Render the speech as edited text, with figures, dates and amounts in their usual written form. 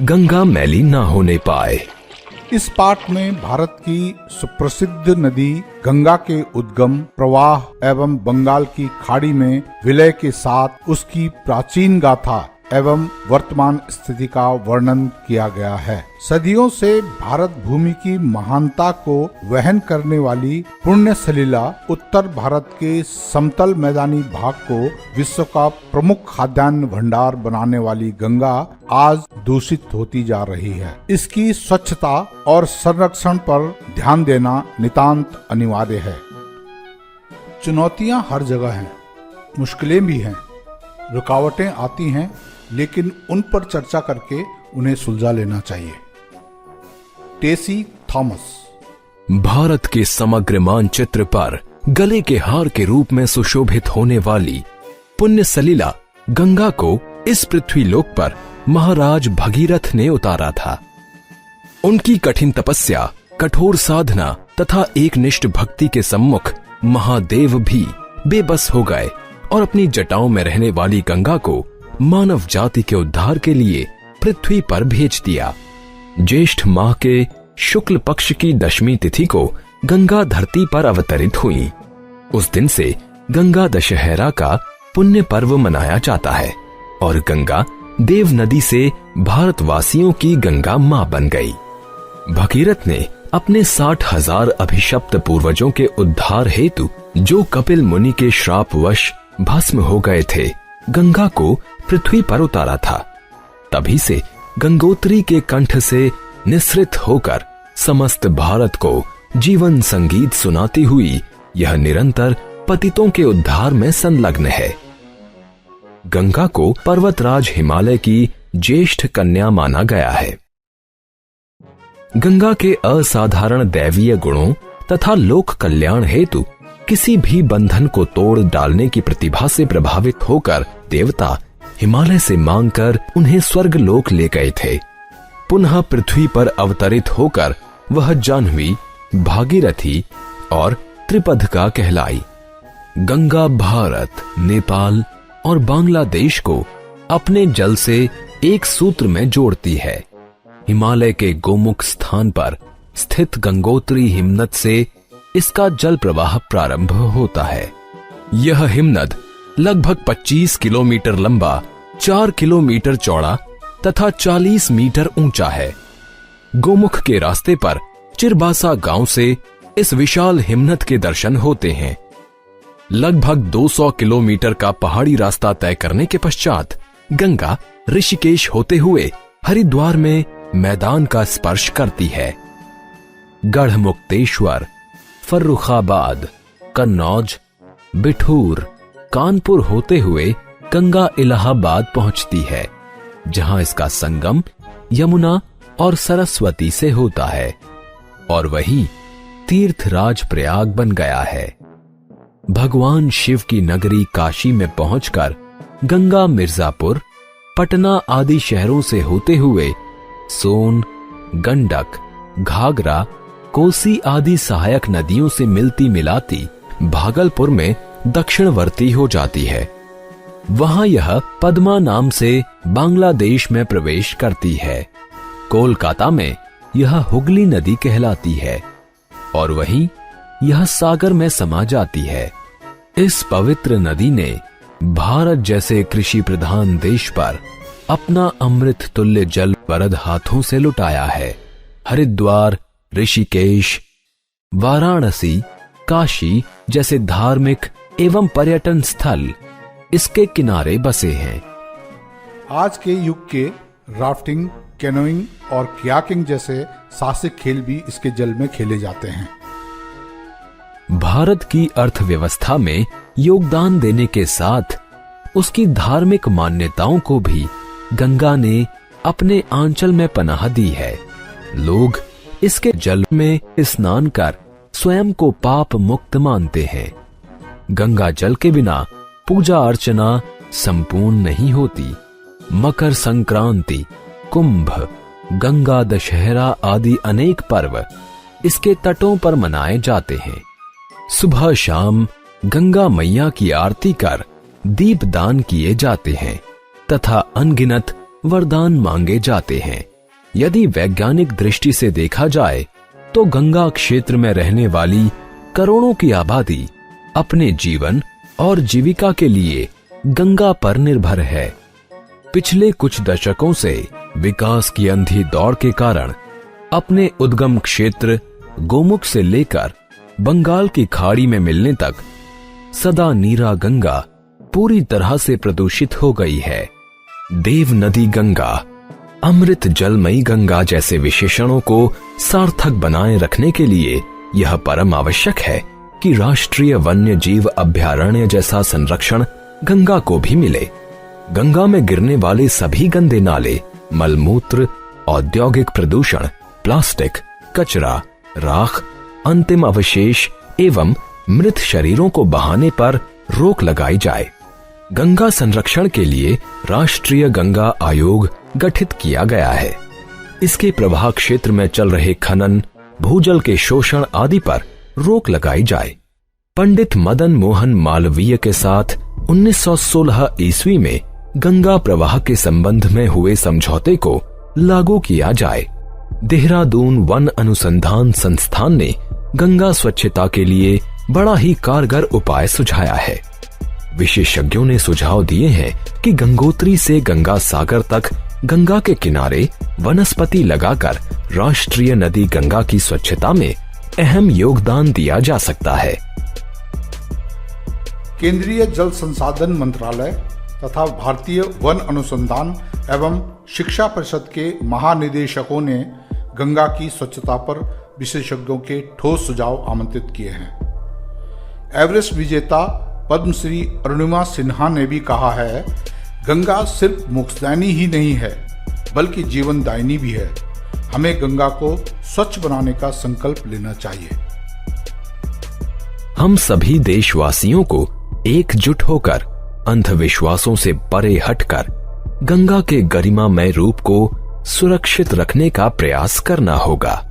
गंगा मैली ना होने पाए। इस पाठ में भारत की सुप्रसिद्ध नदी गंगा के उद्गम प्रवाह एवं बंगाल की खाड़ी में विलय के साथ उसकी प्राचीन गाथा एवं वर्तमान स्थिति का वर्णन किया गया है। सदियों से भारत भूमि की महानता को वहन करने वाली पुण्य सलिला उत्तर भारत के समतल मैदानी भाग को विश्व का प्रमुख खाद्यान्न भंडार बनाने वाली गंगा आज दूषित होती जा रही है। इसकी स्वच्छता और संरक्षण पर ध्यान देना नितांत अनिवार्य है। चुनौतियां हर जगह हैं, मुश्किलें भी हैं, रुकावटें आती हैं, लेकिन उन पर चर्चा करके उन्हें सुलझा लेना चाहिए। टेसी थॉमस। भारत के समग्र मानचित्र पर गले के हार के रूप में सुशोभित होने वाली पुण्य सलिला गंगा को इस पृथ्वीलोक पर महाराज भगीरथ ने उतारा था। उनकी कठिन तपस्या, कठोर साधना तथा एकनिष्ठ भक्ति के सम्मुख महादेव भी बेबस हो गए और अपनी जटाओं में रहने वाली गंगा को मानव जाति के उद्धार के लिए पृथ्वी पर भेज दिया। ज्येष्ठ माह के शुक्ल पक्ष की दशमी तिथि को गंगा धरती पर अवतरित हुई। उस दिन से गंगा दशहरा का पुण्य पर्व मनाया जाता है और गंगा देव नदी से भारतवासियों की गंगा मां बन गई। भगीरथ ने अपने 60,000 अभिशप्त पूर्वजों के उद्धार हेतु जो कपिल मुनि के श्रापवश भस्म हो गए थे, गंगा को पृथ्वी पर उतारा था। तभी से गंगोत्री के कंठ से निसृत होकर समस्त भारत को जीवन संगीत सुनाती हुई यह निरंतर पतितों के उद्धार में संलग्न है। गंगा को पर्वतराज हिमालय की ज्येष्ठ कन्या माना गया है। गंगा के असाधारण दैवीय गुणों तथा लोक कल्याण हेतु किसी भी बंधन को तोड़ डालने की प्रतिभा से प्रभावित होकर देवता हिमालय से मांगकर उन्हें स्वर्ग लोक ले गए थे। पुनः पृथ्वी पर अवतरित होकर वह जाह्नवी, भागीरथी और त्रिपदका कहलाई। गंगा भारत, नेपाल और बांग्लादेश को अपने जल से एक सूत्र में जोड़ती है। हिमालय के गोमुख स्थान पर स्थित गंगोत्री हिमनद से इसका जल प्रवाह प्रारंभ होता है। यह हिमनद लगभग 25 किलोमीटर लंबा, 4 किलोमीटर चौड़ा तथा 40 मीटर ऊंचा है। गोमुख के रास्ते पर चिरबासा गांव से इस विशाल हिमनद के दर्शन होते हैं। लगभग 200 किलोमीटर का पहाड़ी रास्ता तय करने के पश्चात गंगा ऋषिकेश होते हुए हरिद्वार में मैदान का स्पर्श करती है। गढ़मुक्तेश्वर, फर्रुखाबाद, कन्नौज, बिठूर, कानपुर होते हुए गंगा इलाहाबाद पहुंचती है, जहां इसका संगम यमुना और सरस्वती से होता है और वही तीर्थराज प्रयाग बन गया है। भगवान शिव की नगरी काशी में पहुंचकर गंगा मिर्जापुर, पटना आदि शहरों से होते हुए सोन, गंडक, घाघरा, कोसी आदि सहायक नदियों से मिलती मिलाती भागलपुर में दक्षिणवर्ती हो जाती है। वहां यह पद्मा नाम से बांग्लादेश में प्रवेश करती है। कोलकाता में यह हुगली नदी कहलाती है और वहीं यह सागर में समा जाती है। इस पवित्र नदी ने भारत जैसे कृषि प्रधान देश पर अपना अमृत तुल्य जल वरद हाथों से लुटाया है। हरिद्वार, ऋषिकेश, वाराणसी, काशी जैसे धार्मिक एवं पर्यटन स्थल इसके किनारे बसे हैं। आज के युग के राफ्टिंग, कैनोइंग और कयाकिंग जैसे साहसिक खेल भी इसके जल में खेले जाते हैं। भारत की अर्थव्यवस्था में योगदान देने के साथ उसकी धार्मिक मान्यताओं को भी गंगा ने अपने आंचल में पनाह दी है। लोग इसके जल में स्नान कर स्वयं को पाप मुक्त मानते हैं। गंगा जल के बिना पूजा अर्चना संपूर्ण नहीं होती। मकर संक्रांति, कुंभ, गंगा दशहरा आदि अनेक पर्व इसके तटों पर मनाए जाते हैं। सुबह शाम गंगा मैया की आरती कर दीपदान किए जाते हैं तथा अनगिनत वरदान मांगे जाते हैं। यदि वैज्ञानिक दृष्टि से देखा जाए तो गंगा क्षेत्र में रहने वाली करोड़ों की आबादी अपने जीवन और जीविका के लिए गंगा पर निर्भर है। पिछले कुछ दशकों से विकास की अंधी दौड़ के कारण अपने उद्गम क्षेत्र गोमुख से लेकर बंगाल की खाड़ी में मिलने तक सदा नीरा गंगा पूरी तरह से प्रदूषित हो गई है। देव नदी गंगा, अमृत जलमयी गंगा जैसे विशेषणों को सार्थक बनाए रखने के लिए यह परम आवश्यक है कि राष्ट्रीय वन्य जीव अभयारण्य जैसा संरक्षण गंगा को भी मिले। गंगा में गिरने वाले सभी गंदे नाले, मलमूत्र, औद्योगिक प्रदूषण, प्लास्टिक, कचरा, राख, अंतिम अवशेष एवं मृत शरीरों को बहाने पर रोक लगाई जाए। गंगा संरक्षण के लिए राष्ट्रीय गंगा आयोग गठित किया गया है। इसके प्रवाह क्षेत्र में चल रहे खनन, भूजल के शोषण आदि पर रोक लगाई जाए। पंडित मदन मोहन मालवीय के साथ 1916 ईस्वी में गंगा प्रवाह के संबंध में हुए समझौते को लागू किया जाए। देहरादून वन अनुसंधान संस्थान ने गंगा स्वच्छता के लिए बड़ा ही कारगर उपाय सुझाया है। विशेषज्ञों ने सुझाव दिए हैं कि गंगोत्री से गंगा सागर तक गंगा के किनारे वनस्पति लगाकर राष्ट्रीय नदी गंगा की स्वच्छता में अहम योगदान दिया जा सकता है। केंद्रीय जल संसाधन मंत्रालय तथा भारतीय वन अनुसंधान एवं शिक्षा परिषद के महानिदेशकों ने गंगा की स्वच्छता पर विशेषज्ञों के ठोस सुझाव आमंत्रित किए हैं। एवरेस्ट विजेता पद्मश्री अरुणिमा सिन्हा ने भी कहा है, गंगा सिर्फ मोक्षदायिनी ही नहीं है बल्कि जीवनदायिनी भी है। हमें गंगा को स्वच्छ बनाने का संकल्प लेना चाहिए। हम सभी देशवासियों को एकजुट होकर अंधविश्वासों से परे हटकर गंगा के गरिमामय रूप को सुरक्षित रखने का प्रयास करना होगा।